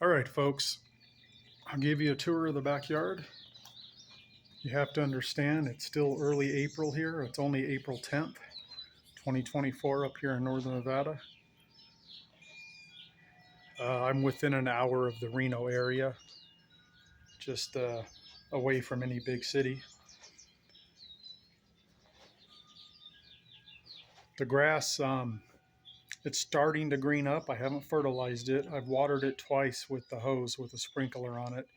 All right, folks, I'll give you a tour of the backyard. You have to understand it's still early April here. It's only April 10th, 2024 up here in northern Nevada. I'm within an hour of the Reno area, just away from any big city. The grass, it's starting to green up. I haven't fertilized it. I've watered it twice with the hose with a sprinkler on it.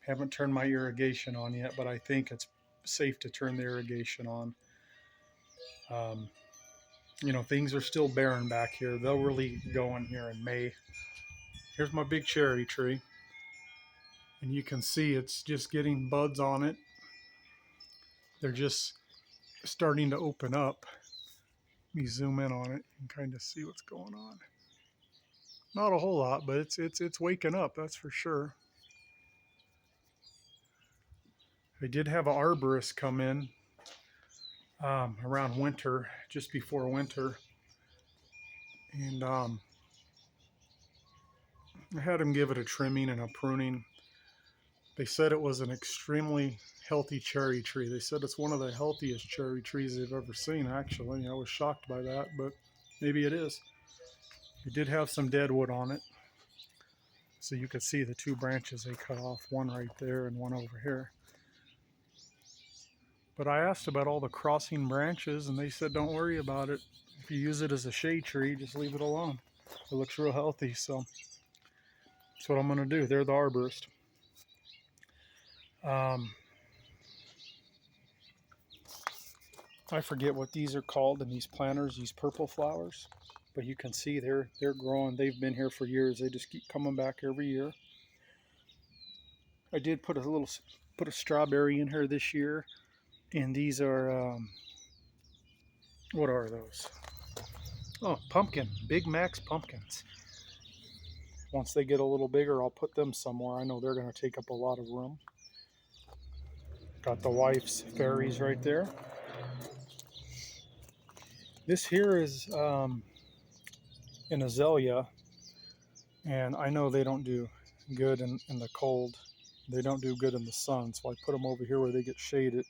Haven't turned my irrigation on yet, but I think it's safe to turn the irrigation on. Um, Things are still barren back here. They'll really go in here in May. Here's my big cherry tree, and you can see it's just getting buds on it. They're just starting to open up. Let me zoom in on it and kind of see what's going on. Not a whole lot, but it's waking up, that's for sure. I did have an arborist come in around winter, just before winter, and I had him give it a trimming and a pruning. They said it was an extremely healthy cherry tree. They said it's one of the healthiest cherry trees they've ever seen, actually. I was shocked by that, but maybe it is. It did have some dead wood on it. So you could see the two branches they cut off, one right there and one over here. But I asked about all the crossing branches, and they said don't worry about it. If you use it as a shade tree, just leave it alone. It looks real healthy, so that's what I'm going to do. They're the arborist. I forget what these are called in these planters, these purple flowers. But you can see they're growing. They've been here for years. They just keep coming back every year. I did put a strawberry in here this year, and these are what are those? Oh, pumpkin, Big Max pumpkins. Once they get a little bigger, I'll put them somewhere. I know they're going to take up a lot of room. Got the wife's fairies right there. This here is an azalea, and I know they don't do good in the cold. They don't do good in the sun, so I put them over here where they get shaded.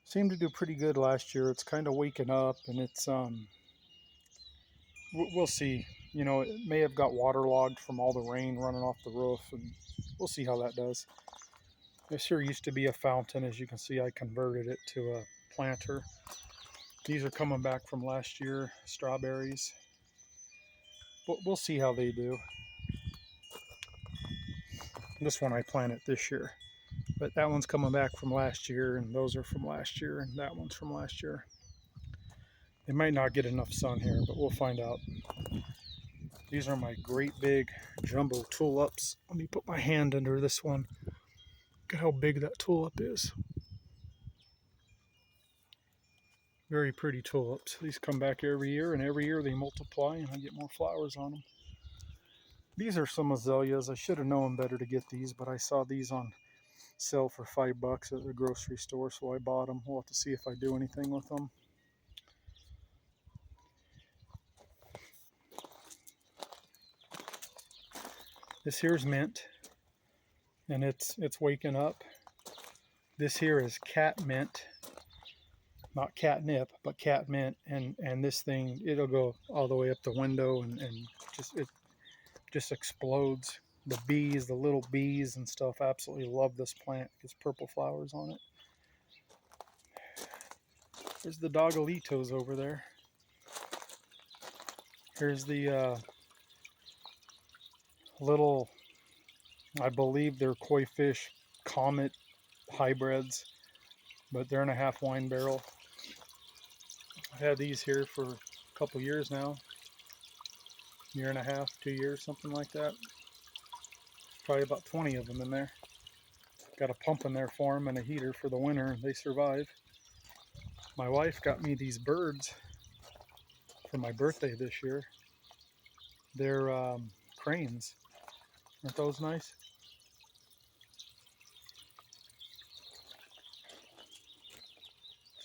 Seemed to do pretty good last year. It's kind of waking up, and it's we'll see. It may have got waterlogged from all the rain running off the roof, and we'll see how that does. This here used to be a fountain. As you can see, I converted it to a planter. These are coming back from last year, strawberries. But we'll see how they do. This one I planted this year, but that one's coming back from last year, and those are from last year, and that one's from last year. They might not get enough sun here, but we'll find out. These are my great big jumbo tulips. Let me put my hand under this one. Look at how big that tulip is. Very pretty tulips. These come back every year, and every year they multiply, and I get more flowers on them. These are some azaleas. I should have known better to get these, but I saw these on sale for $5 at the grocery store, so I bought them. We'll have to see if I do anything with them. This here's mint, and it's waking up. This here is cat mint, not catnip, but cat mint, and this thing, it'll go all the way up the window, and it just explodes. The bees, the little bees and stuff, absolutely love this plant. It's purple flowers on it. There's the dogalitos over there. Here's the little, I believe they're koi fish comet hybrids, but they're in a half wine barrel. I've had these here for a couple years now, year and a half, 2 years, something like that. Probably about 20 of them in there. Got a pump in there for them and a heater for the winter. They survive. My wife got me these birds for my birthday this year. They're cranes. Aren't those nice?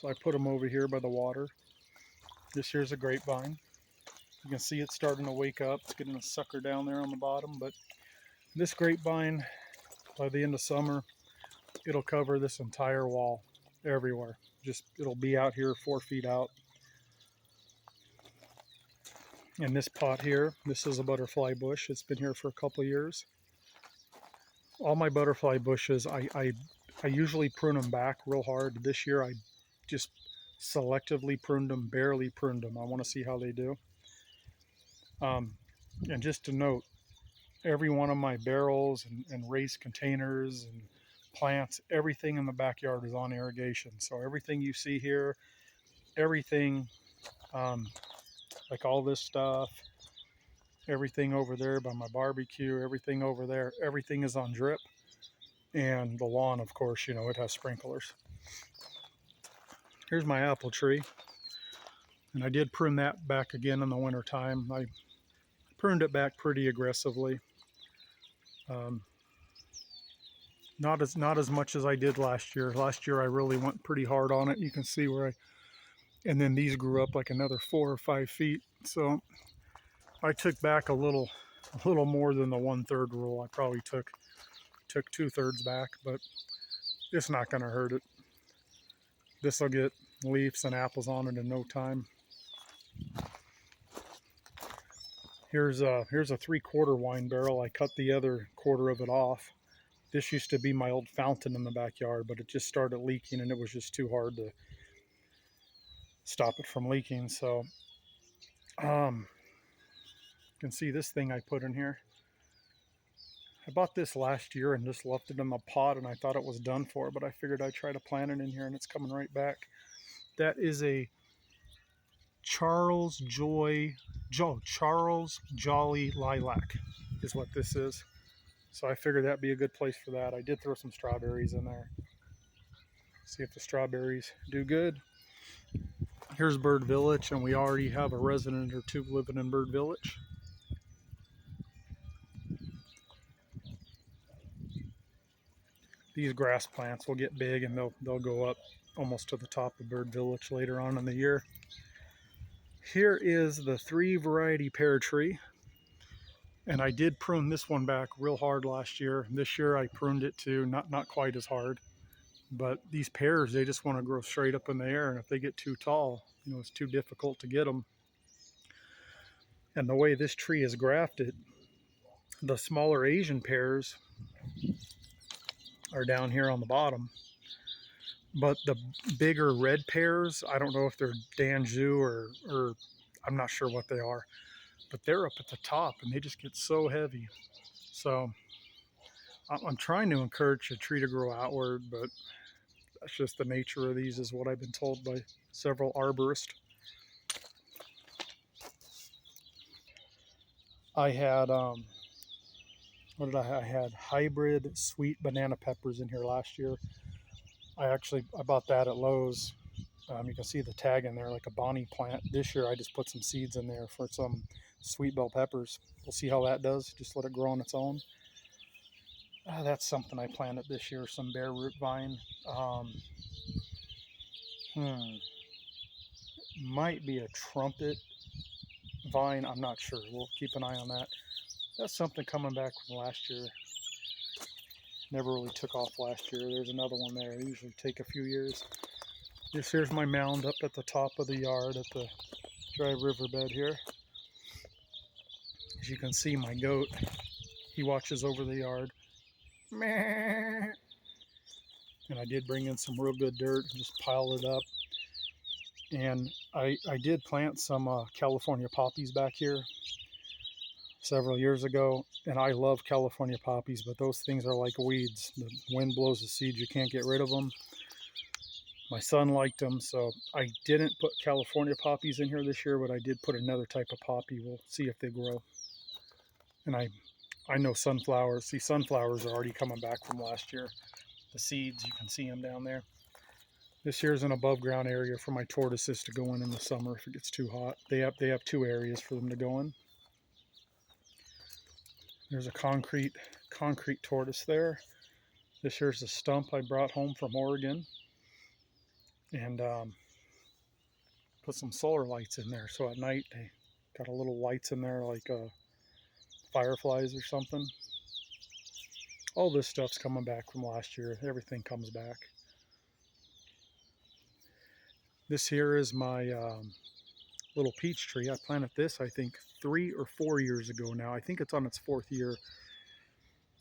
So I put them over here by the water. This here's a grapevine. You can see it's starting to wake up. It's getting a sucker down there on the bottom, but This grapevine, by the end of summer, it'll cover this entire wall everywhere. Just it'll be out here 4 feet out. And this pot here, this is a butterfly bush. It's been here for a couple of years. All my butterfly bushes, I usually prune them back real hard. This year I just selectively pruned them, barely pruned them. I want to see how they do. And just to note, every one of my barrels and raised containers and plants, everything in the backyard is on irrigation. So everything you see here, everything, like all this stuff, everything over there by my barbecue, everything over there, everything is on drip. And the lawn, of course, you know, it has sprinklers. Here's my apple tree. And I did prune that back again in the winter time. I pruned it back pretty aggressively. Um, not as much as I did last year. Last year I really went pretty hard on it. You can see where and then these grew up like another 4 or 5 feet. So I took back a little more than the 1/3 rule. I probably took 2/3 back, but it's not going to hurt it. This will get leaves and apples on it in no time. Here's a 3/4 wine barrel. I cut the other quarter of it off. This used to be my old fountain in the backyard, but it just started leaking and it was just too hard to stop it from leaking. So you can see this thing I put in here. I bought this last year and just left it in the pot and I thought it was done for, but I figured I'd try to plant it in here and it's coming right back. That is a Charles Jolly Lilac is what this is. So I figured that'd be a good place for that. I did throw some strawberries in there. See if the strawberries do good. Here's Bird Village, and we already have a resident or two living in Bird Village. These grass plants will get big and they'll go up almost to the top of Bird Village later on in the year. Here is the 3 variety pear tree. And I did prune this one back real hard last year. This year I pruned it too, not quite as hard. But these pears, they just want to grow straight up in the air. And if they get too tall, you know, it's too difficult to get them. And the way this tree is grafted, the smaller Asian pears are down here on the bottom. But the bigger red pears, I don't know if they're Danju or I'm not sure what they are. But they're up at the top and they just get so heavy. So I'm trying to encourage a tree to grow outward, but that's just the nature of these, is what I've been told by several arborists. I had what did I have? I had hybrid sweet banana peppers in here last year. I bought that at Lowe's. You can see the tag in there, like a Bonnie plant. This year I just put some seeds in there for some sweet bell peppers. We'll see how that does. Just let it grow on its own. That's something I planted this year, some bare root vine. Might be a trumpet vine. I'm not sure. We'll keep an eye on that. That's something coming back from last year. Never really took off last year. There's another one there. They usually take a few years. Here's my mound up at the top of the yard at the dry riverbed here. As you can see, my goat, he watches over the yard. And I did bring in some real good dirt and just pile it up. And I did plant some California poppies back here several years ago, and I love California poppies, but those things are like weeds. The wind blows the seeds, you can't get rid of them. My son liked them, so I didn't put California poppies in here this year, but I did put another type of poppy. We'll see if they grow. And I know sunflowers. See, sunflowers are already coming back from last year. The seeds, you can see them down there. This here is an above ground area for my tortoises to go in the summer if it gets too hot. They have 2 areas for them to go in. There's a concrete tortoise there. This here's a stump I brought home from Oregon, and put some solar lights in there. So at night they got a little lights in there like fireflies or something. All this stuff's coming back from last year. Everything comes back. This here is my little peach tree. I planted this, I think, 3 or 4 years ago now. I think it's on its 4th year.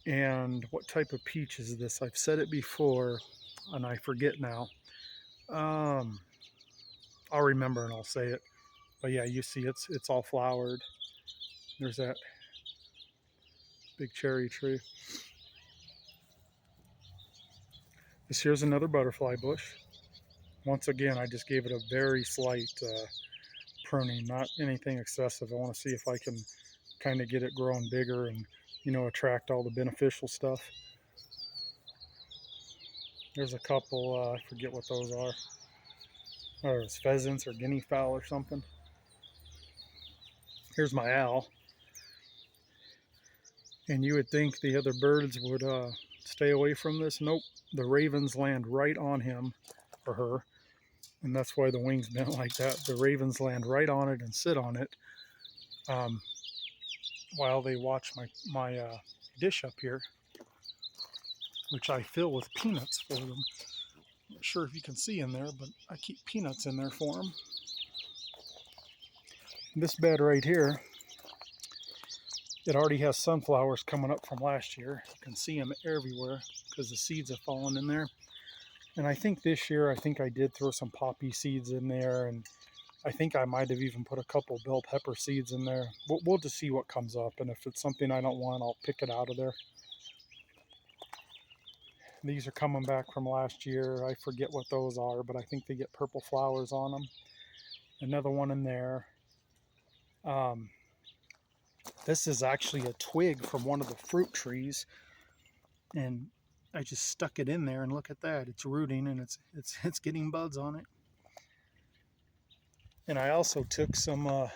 And what type of peach is this? I've said it before, and I forget now. I'll remember and I'll say it. But yeah, you see it's all flowered. There's that big cherry tree. This here's another butterfly bush. Once again, I just gave it a very slight pruning, not anything excessive. I want to see if I can kind of get it growing bigger and, you know, attract all the beneficial stuff. There's a couple, I forget what those are. Or it's pheasants or guinea fowl or something. Here's my owl. And you would think the other birds would stay away from this. Nope, the ravens land right on him or her. And that's why the wing's bent like that. The ravens land right on it and sit on it while they watch my dish up here, which I fill with peanuts for them. Not sure if you can see in there, but I keep peanuts in there for them. This bed right here, it already has sunflowers coming up from last year. You can see them everywhere because the seeds have fallen in there. And I think this year, I did throw some poppy seeds in there, and I think I might have even put a couple bell pepper seeds in there. We'll just see what comes up, and if it's something I don't want, I'll pick it out of there. These are coming back from last year. I forget what those are, but I think they get purple flowers on them. Another one in there. This is actually a twig from one of the fruit trees, and I just stuck it in there, and look at that. It's rooting, and it's getting buds on it. And I also took some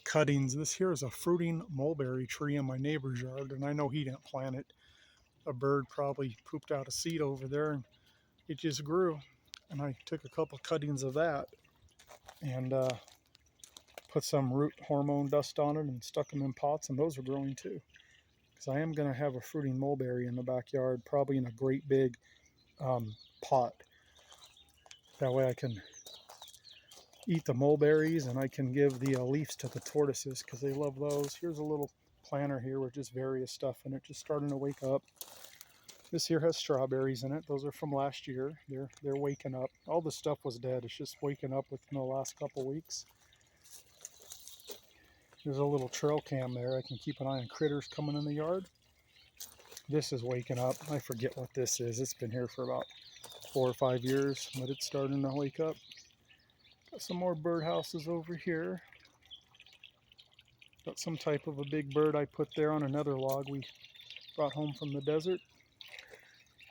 cuttings. This here is a fruiting mulberry tree in my neighbor's yard, and I know he didn't plant it. A bird probably pooped out a seed over there, and it just grew. And I took a couple cuttings of that and put some root hormone dust on it and stuck them in pots, and those are growing too. Because I am going to have a fruiting mulberry in the backyard, probably in a great big pot. That way I can eat the mulberries, and I can give the leaves to the tortoises because they love those. Here's a little planter here with just various stuff in it, just starting to wake up. This here has strawberries in it. Those are from last year. They're waking up. All the stuff was dead. It's just waking up within the last couple weeks. There's a little trail cam there. I can keep an eye on critters coming in the yard. This is waking up. I forget what this is. It's been here for about 4 or 5 years, but it's starting to wake up. Got some more birdhouses over here. Got some type of a big bird I put there on another log we brought home from the desert.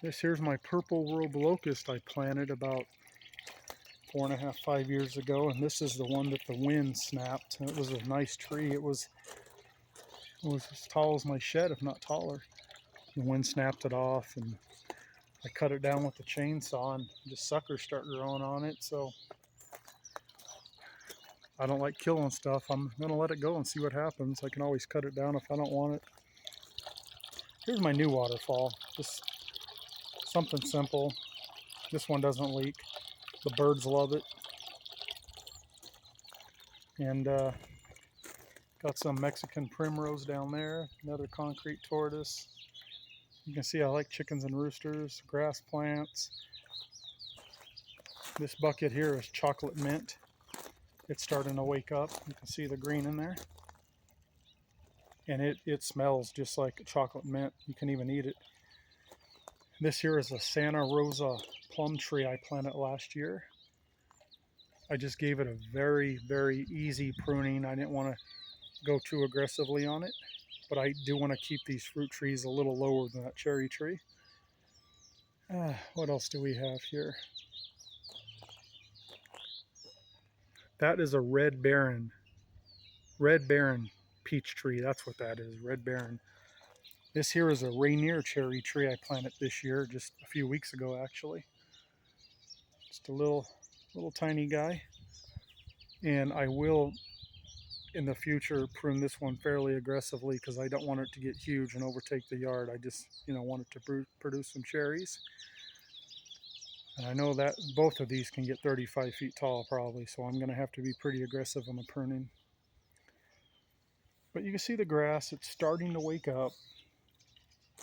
This here's my purple world locust I planted about 4.5, 5 years ago, and this is the one that the wind snapped. And it was a nice tree. It was as tall as my shed, if not taller. The wind snapped it off, and I cut it down with a chainsaw, and just suckers start growing on it. So I don't like killing stuff. I'm gonna let it go and see what happens. I can always cut it down if I don't want it. Here's my new waterfall. Just something simple. This one doesn't leak. The birds love it. And got some Mexican primrose down there. Another concrete tortoise. You can see I like chickens and roosters, grass plants. This bucket here is chocolate mint. It's starting to wake up. You can see the green in there. And it smells just like chocolate mint. You can even eat it. This here is a Santa Rosa plum tree I planted last year. I just gave it a very, very easy pruning. I didn't want to go too aggressively on it, but I do want to keep these fruit trees a little lower than that cherry tree. What else do we have here? That is a red baron peach tree. That's what that is, red baron. This here is a Rainier cherry tree I planted this year, just a few weeks ago actually. Just a little tiny guy. And I will in the future prune this one fairly aggressively because I don't want it to get huge and overtake the yard. I just, want it to produce some cherries. And I know that both of these can get 35 feet tall probably, so I'm going to have to be pretty aggressive on the pruning. But you can see the grass, it's starting to wake up.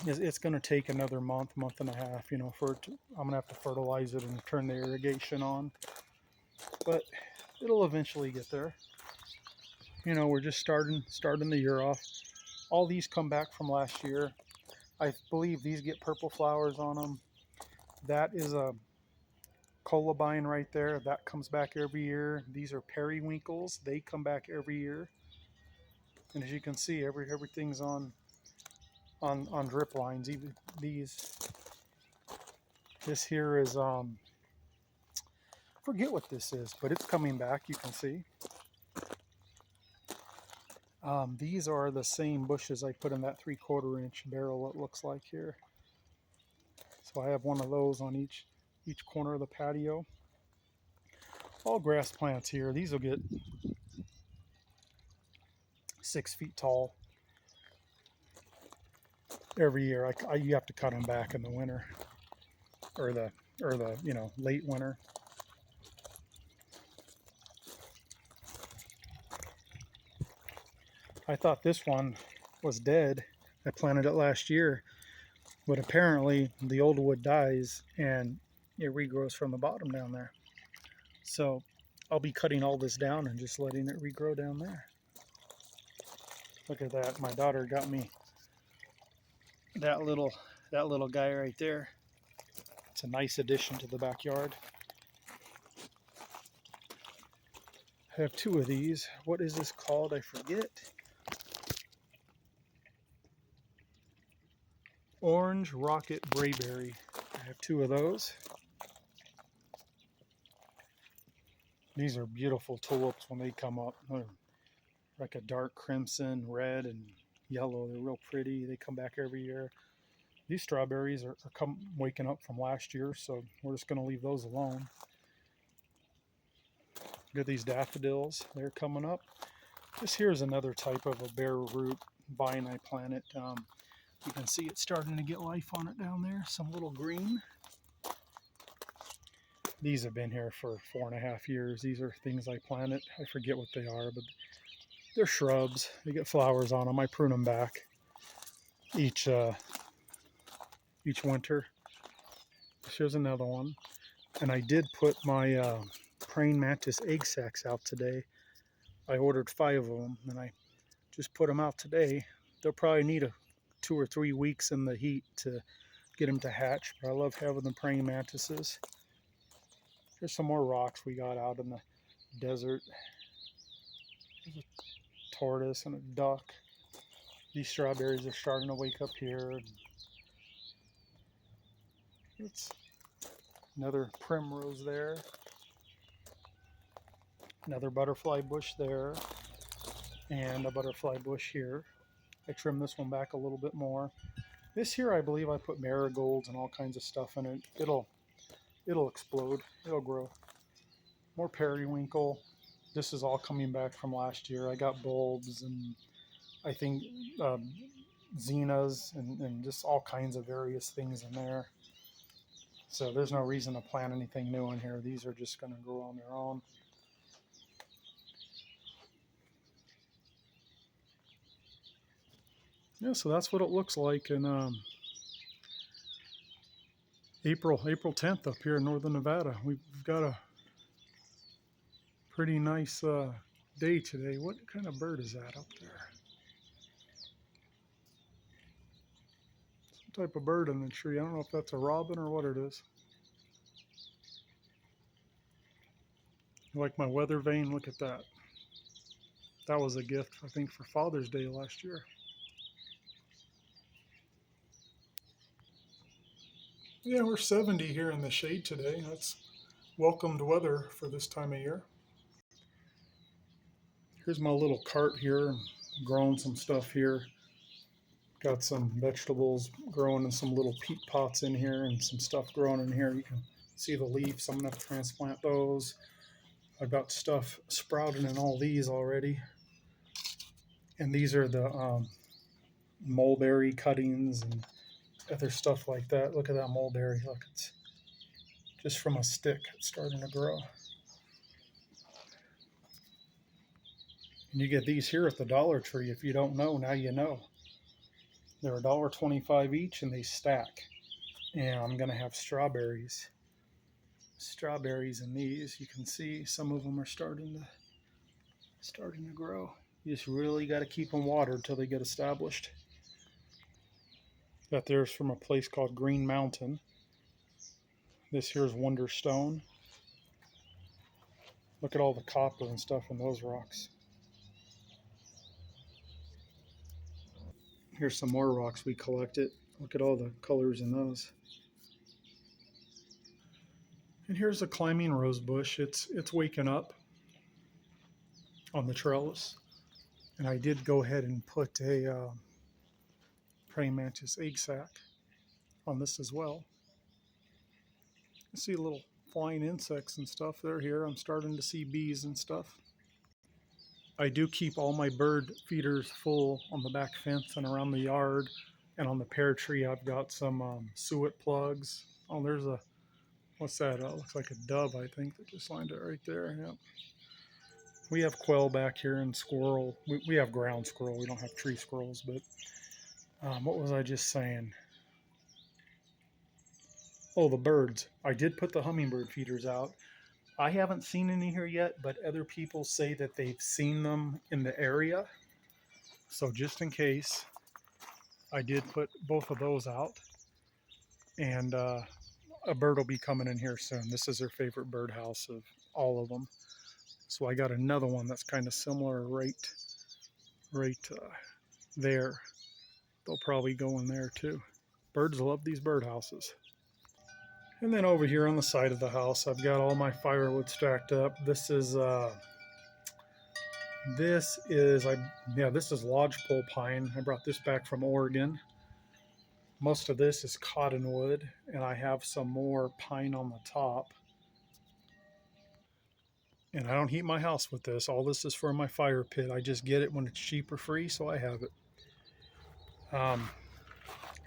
It's going to take another month and a half, for it to, I'm going to have to fertilize it and turn the irrigation on. But it'll eventually get there. We're just starting the year off. All these come back from last year. I believe these get purple flowers on them. That is a columbine right there. That comes back every year. These are periwinkles. They come back every year. And as you can see, everything's on drip lines. Even these. This here is forget what this is, but it's coming back. You can see. These are the same bushes I put in that 3/4 inch barrel. It looks like here. So I have one of those on each corner of the patio. All grass plants here. These will get 6 feet tall every year. You have to cut them back in the winter or the late winter. I thought this one was dead. I planted it last year, but apparently the old wood dies and it regrows from the bottom down there. So I'll be cutting all this down and just letting it regrow down there. Look at that. My daughter got me that little guy right there. It's a nice addition to the backyard. I have 2 of these. What is this called? I forget. Orange Rocket Brayberry. I have 2 of those. These are beautiful tulips when they come up. They're like a dark crimson, red, and yellow. They're real pretty. They come back every year. These strawberries are waking up from last year, so we're just going to leave those alone. Look at these daffodils. They're coming up. This here is another type of a bare root vine I planted. You can see it's starting to get life on it down there. Some little green. These have been here for 4.5 years. These are things I planted. I forget what they are, but they're shrubs. They get flowers on them. I prune them back each winter. Here's another one. And I did put my praying mantis egg sacs out today. I ordered 5 of them, and I just put them out today. They'll probably need 2 or 3 weeks in the heat to get them to hatch, but I love having the praying mantises. Here's some more rocks we got out in the desert. There's a tortoise and a duck. These strawberries are starting to wake up here. It's another primrose there. Another butterfly bush there. And a butterfly bush here. I trimmed this one back a little bit more. This here, I believe I put marigolds and all kinds of stuff in it. It'll explode. It'll grow. More periwinkle. This is all coming back from last year. I got bulbs and I think zinnias and just all kinds of various things in there. So there's no reason to plant anything new in here. These are just going to grow on their own. Yeah, so that's what it looks like in April 10th up here in northern Nevada. We've got a pretty nice day today. What kind of bird is that up there? Some type of bird in the tree. I don't know if that's a robin or what it is. Like my weather vane, look at that. That was a gift, I think, for Father's Day last year. Yeah, we're 70 here in the shade today. That's welcomed weather for this time of year. Here's my little cart here. I'm growing some stuff here. Got some vegetables growing in some little peat pots in here and some stuff growing in here. You can see the leaves. I'm going to have to transplant those. I've got stuff sprouting in all these already. And these are the mulberry cuttings and other stuff like that. Look at that mulberry. Look, it's just from a stick. It's starting to grow. And you get these here at the Dollar Tree. If you don't know, now you know. They're $1.25 each and they stack. And I'm going to have strawberries. Strawberries in these. You can see some of them are starting to grow. You just really got to keep them watered till they get established. That there's from a place called Green Mountain. This here's Wonderstone. Look at all the copper and stuff in those rocks. Here's some more rocks we collected. Look at all the colors in those. And here's a climbing rose bush. It's waking up on the trellis. And I did go ahead and put a praying mantis egg sac on this as well. You see little flying insects and stuff. They're here. I'm starting to see bees and stuff. I do keep all my bird feeders full on the back fence and around the yard. And on the pear tree, I've got some suet plugs. Oh, there's a, what's that? Looks like a dove, I think, that just lined it right there. Yep. We have quail back here and squirrel. We have ground squirrel. We don't have tree squirrels, but what was I just saying? Oh, the birds. I did put the hummingbird feeders out. I haven't seen any here yet, but other people say that they've seen them in the area. So just in case, I did put both of those out. And a bird will be coming in here soon. This is their favorite birdhouse of all of them. So I got another one that's kind of similar right there. They'll probably go in there too. Birds love these birdhouses. And then over here on the side of the house, I've got all my firewood stacked up. This is lodgepole pine. I brought this back from Oregon. Most of this is cottonwood, and I have some more pine on the top. And I don't heat my house with this. All this is for my fire pit. I just get it when it's cheap or free, so I have it.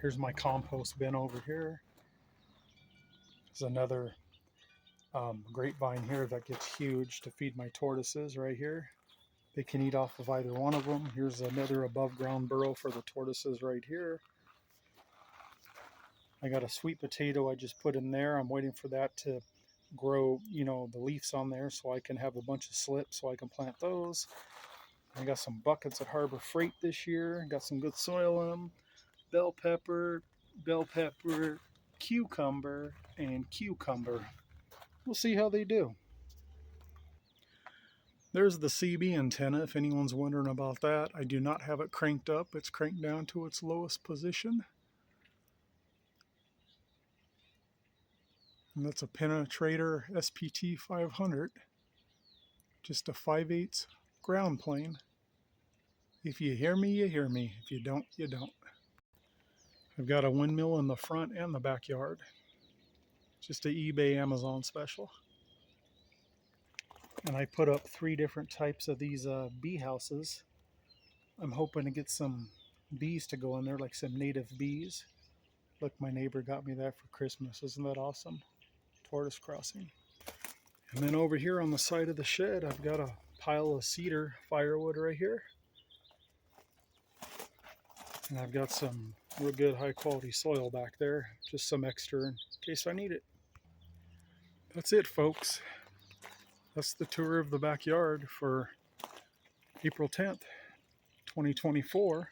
Here's my compost bin over here. There's another grapevine here that gets huge to feed my tortoises right here. They can eat off of either one of them. Here's another above ground burrow for the tortoises right here. I got a sweet potato I just put in there. I'm waiting for that to grow, the leaves on there so I can have a bunch of slips so I can plant those. I got some buckets at Harbor Freight this year. Got some good soil in them. Bell pepper, cucumber, and cucumber. We'll see how they do. There's the CB antenna, if anyone's wondering about that. I do not have it cranked up. It's cranked down to its lowest position. And that's a Penetrator SPT 500. Just a 5/8 ground plane. If you hear me, you hear me. If you don't, you don't. I've got a windmill in the front and the backyard. Just an eBay Amazon special. And I put up 3 different types of these bee houses. I'm hoping to get some bees to go in there, like some native bees. Look, my neighbor got me that for Christmas. Isn't that awesome? Tortoise crossing. And then over here on the side of the shed, I've got a pile of cedar firewood right here. And I've got some real good high quality soil back there. Just some extra in case I need it. That's it, folks. That's the tour of the backyard for April 10th, 2024.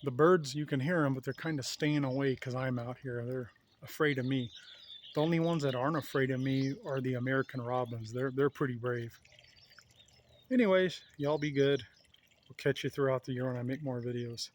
The birds, you can hear them, but they're kind of staying away because I'm out here. They're afraid of me. The only ones that aren't afraid of me are the American robins. They're pretty brave. Anyways, y'all be good. We'll catch you throughout the year when I make more videos.